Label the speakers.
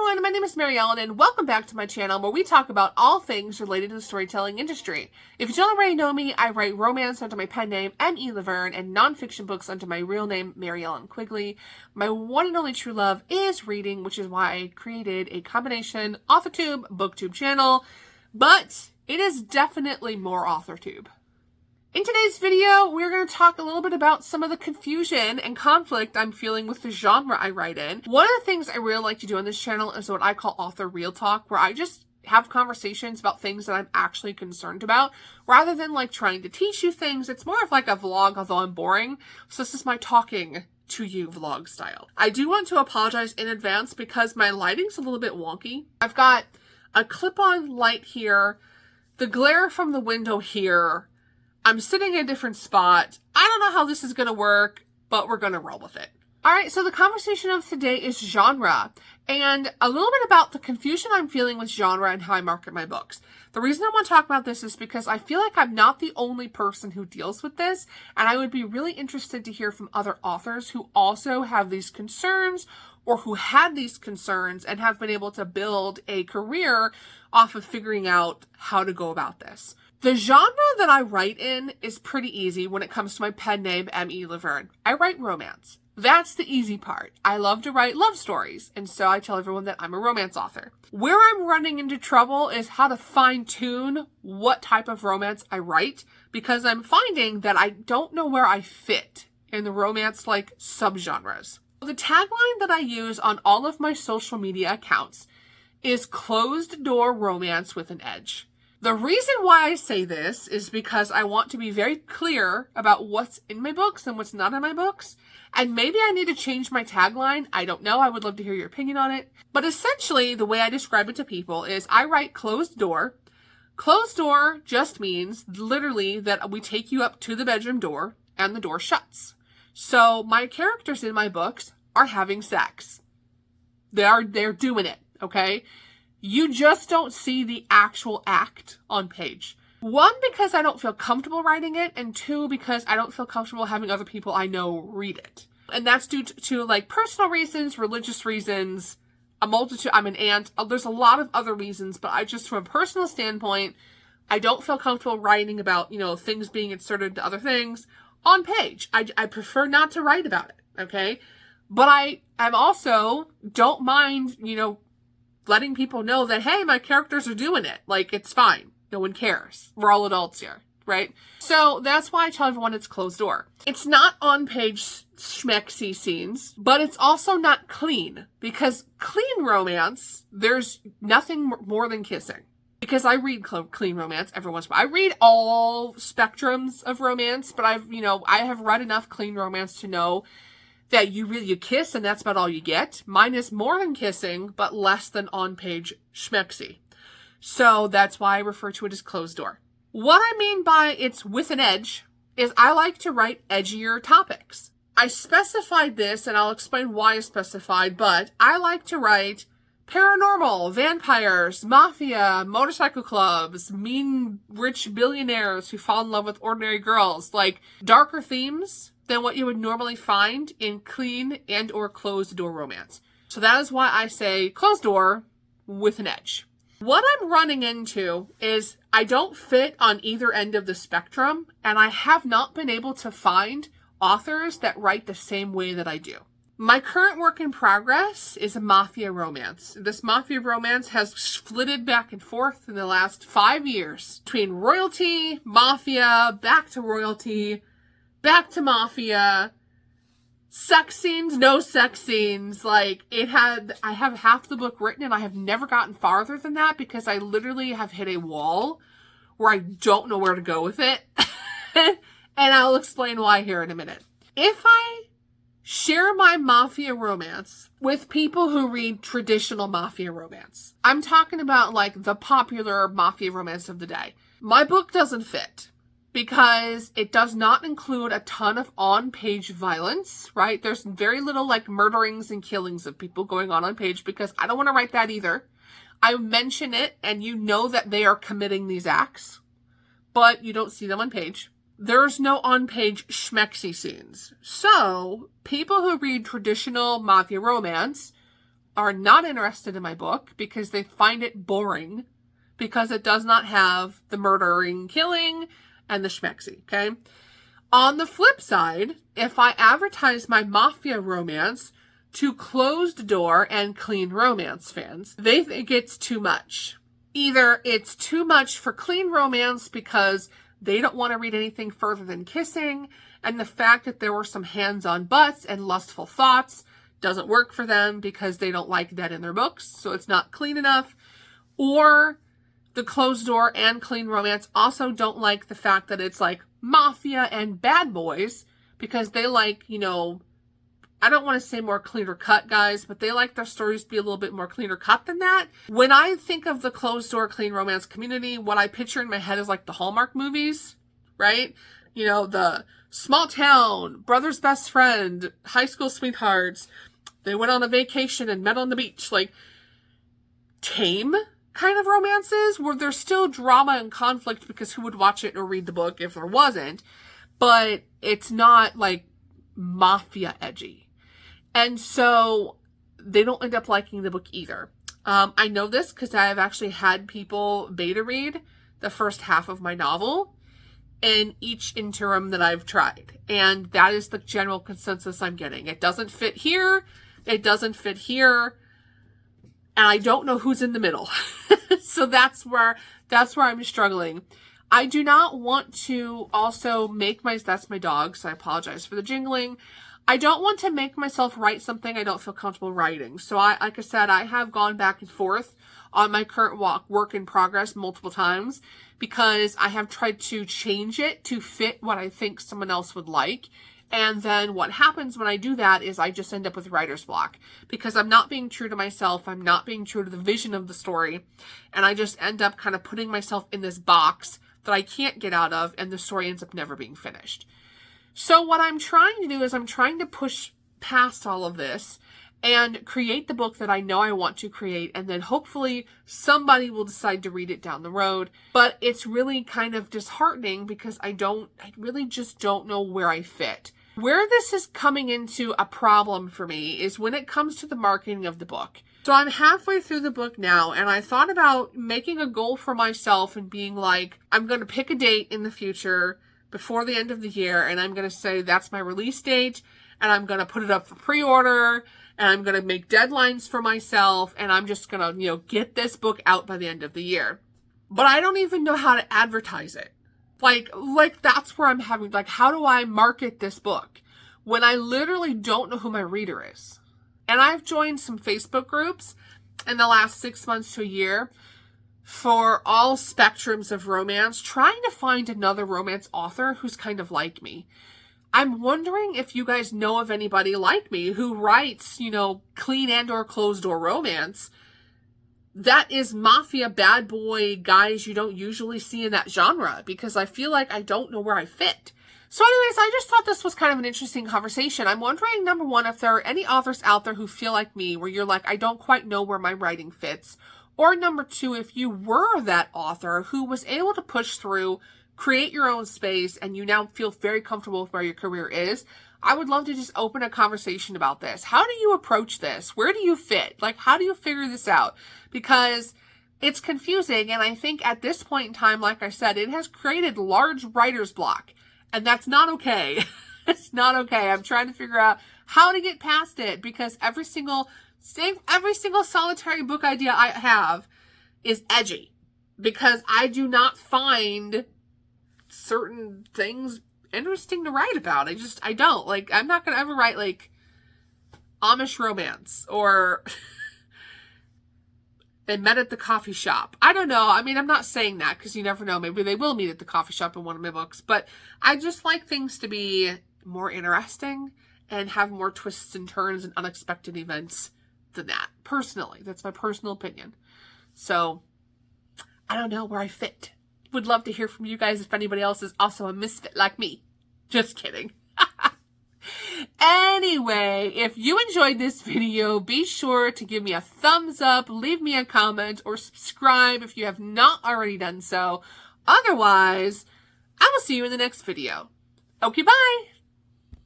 Speaker 1: everyone, my name is Mary Ellen and welcome back to my channel where we talk about all things related to the storytelling industry. If you don't already know me, I write romance under my pen name, M.E. Laverne, and nonfiction books under my real name, Mary Ellen Quigley. My one and only true love is reading, which is why I created a combination AuthorTube, BookTube channel, but it is definitely more AuthorTube. In today's video, we're going to talk a little bit about some of the confusion and conflict I'm feeling with the genre I write in. One of the things I really like to do on this channel is what I call author real talk, where I just have conversations about things that I'm actually concerned about, rather than like trying to teach you things. It's more of like a vlog, although I'm boring. So this is my talking to you vlog style. I do want to apologize in advance because my lighting's a little bit wonky. I've got a clip-on light here, the glare from the window here. I'm sitting in a different spot. I don't know how this is going to work, but we're going to roll with it. All right, so the conversation of today is genre, and a little bit about the confusion I'm feeling with genre and how I market my books. The reason I want to talk about this is because I feel like I'm not the only person who deals with this, and I would be really interested to hear from other authors who also have these concerns or who had these concerns and have been able to build a career off of figuring out how to go about this. The genre that I write in is pretty easy when it comes to my pen name, M.E. Laverne. I write romance. That's the easy part. I love to write love stories, and so I tell everyone that I'm a romance author. Where I'm running into trouble is how to fine-tune what type of romance I write, because I'm finding that I don't know where I fit in the romance-like subgenres. The tagline that I use on all of my social media accounts is closed door romance with an edge. The reason why I say this is because I want to be very clear about what's in my books and what's not in my books. And maybe I need to change my tagline. I don't know. I would love to hear your opinion on it. But essentially, the way I describe it to people is I write closed door. Closed door just means literally that we take you up to the bedroom door and the door shuts. So my characters in my books are having sex. They're doing it, okay? You just don't see the actual act on page. One, because I don't feel comfortable writing it, and two, because I don't feel comfortable having other people I know read it. And that's due to like personal reasons, religious reasons, a multitude. I'm an aunt. There's a lot of other reasons, but I just, from a personal standpoint, I don't feel comfortable writing about, things being inserted into other things on page. I prefer not to write about it, okay? But I'm also don't mind, letting people know that, hey, my characters are doing it. Like, it's fine. No one cares. We're all adults here, right? So that's why I tell everyone it's closed door. It's not on-page schmexy scenes, but it's also not clean, because clean romance, there's nothing more than kissing. Because I read clean romance every once in a while. I read all spectrums of romance, but I have read enough clean romance to know that you kiss and that's about all you get. Mine is more than kissing, but less than on-page schmexy. So that's why I refer to it as closed door. What I mean by it's with an edge is I like to write edgier topics. I specified this, and I'll explain why I specified, but I like to write paranormal, vampires, mafia, motorcycle clubs, mean rich billionaires who fall in love with ordinary girls, like darker themes than what you would normally find in clean and or closed door romance. So that is why I say closed door with an edge. What I'm running into is I don't fit on either end of the spectrum, and I have not been able to find authors that write the same way that I do. My current work in progress is a mafia romance. This mafia romance has flitted back and forth in the last 5 years between royalty, mafia, back to royalty, back to mafia, sex scenes, no sex scenes. Like, I have half the book written and I have never gotten farther than that because I literally have hit a wall where I don't know where to go with it. And I'll explain why here in a minute. If I share my mafia romance with people who read traditional mafia romance, I'm talking about like the popular mafia romance of the day, my book doesn't fit. Because it does not include a ton of on-page violence, right? There's very little like murderings and killings of people going on page because I don't want to write that either. I mention it and you know that they are committing these acts, but you don't see them on page. There's no on-page schmexy scenes. So people who read traditional mafia romance are not interested in my book because they find it boring because it does not have the murdering, killing, and the schmexy, okay? On the flip side, if I advertise my mafia romance to closed door and clean romance fans, they think it's too much. Either it's too much for clean romance because they don't want to read anything further than kissing, and the fact that there were some hands-on butts and lustful thoughts doesn't work for them because they don't like that in their books, so it's not clean enough. Or the closed door and clean romance also don't like the fact that it's like mafia and bad boys because they like, you know, I don't want to say more cleaner cut, guys, but they like their stories to be a little bit more cleaner cut than that. When I think of the closed door clean romance community, what I picture in my head is like the Hallmark movies, right? You know, the small town, brother's best friend, high school sweethearts, they went on a vacation and met on the beach, like tame kind of romances where there's still drama and conflict because who would watch it or read the book if there wasn't, but it's not like mafia edgy. And so they don't end up liking the book either. I know this because I have actually had people beta read the first half of my novel in each interim that I've tried. And that is the general consensus I'm getting. It doesn't fit here. It doesn't fit here. And I don't know who's in the middle. So that's where I'm struggling. I do not want to also make that's my dog, so I apologize for the jingling. I don't want to make myself write something I don't feel comfortable writing. So like I said, I have gone back and forth on my current work in progress multiple times because I have tried to change it to fit what I think someone else would like. And then what happens when I do that is I just end up with writer's block because I'm not being true to myself. I'm not being true to the vision of the story. And I just end up kind of putting myself in this box that I can't get out of, and the story ends up never being finished. So what I'm trying to do is I'm trying to push past all of this and create the book that I know I want to create, and then hopefully somebody will decide to read it down the road. But it's really kind of disheartening because I really just don't know where I fit. Where this is coming into a problem for me is when it comes to the marketing of the book. So I'm halfway through the book now, and I thought about making a goal for myself and being like, I'm going to pick a date in the future before the end of the year, and I'm going to say that's my release date, and I'm going to put it up for pre-order, and I'm going to make deadlines for myself, and I'm just going to, get this book out by the end of the year. But I don't even know how to advertise it. Like that's where I'm having, how do I market this book when I literally don't know who my reader is? And I've joined some Facebook groups in the last 6 months to a year for all spectrums of romance, trying to find another romance author who's kind of like me. I'm wondering if you guys know of anybody like me who writes, clean and or closed door romance that is mafia bad boy guys you don't usually see in that genre, because I feel like I don't know where I fit. So anyways, I just thought this was kind of an interesting conversation. I'm wondering, number one, if there are any authors out there who feel like me, where you're like, I don't quite know where my writing fits. Or number two, if you were that author who was able to push through, create your own space, and you now feel very comfortable with where your career is, I would love to just open a conversation about this. How do you approach this? Where do you fit? How do you figure this out? Because it's confusing, and I think at this point in time, like I said, it has created large writer's block. And that's not okay. It's not okay. I'm trying to figure out how to get past it, because every single solitary book idea I have is edgy, because I do not find certain things interesting to write about. I don't. I'm not going to ever write Amish romance or they met at the coffee shop. I don't know. I mean, I'm not saying that because you never know. Maybe they will meet at the coffee shop in one of my books. But I just like things to be more interesting and have more twists and turns and unexpected events than that. Personally, that's my personal opinion. So I don't know where I fit. Would love to hear from you guys if anybody else is also a misfit like me. Just kidding. Anyway, if you enjoyed this video, be sure to give me a thumbs up, leave me a comment, or subscribe if you have not already done so. Otherwise, I will see you in the next video. Okay, bye!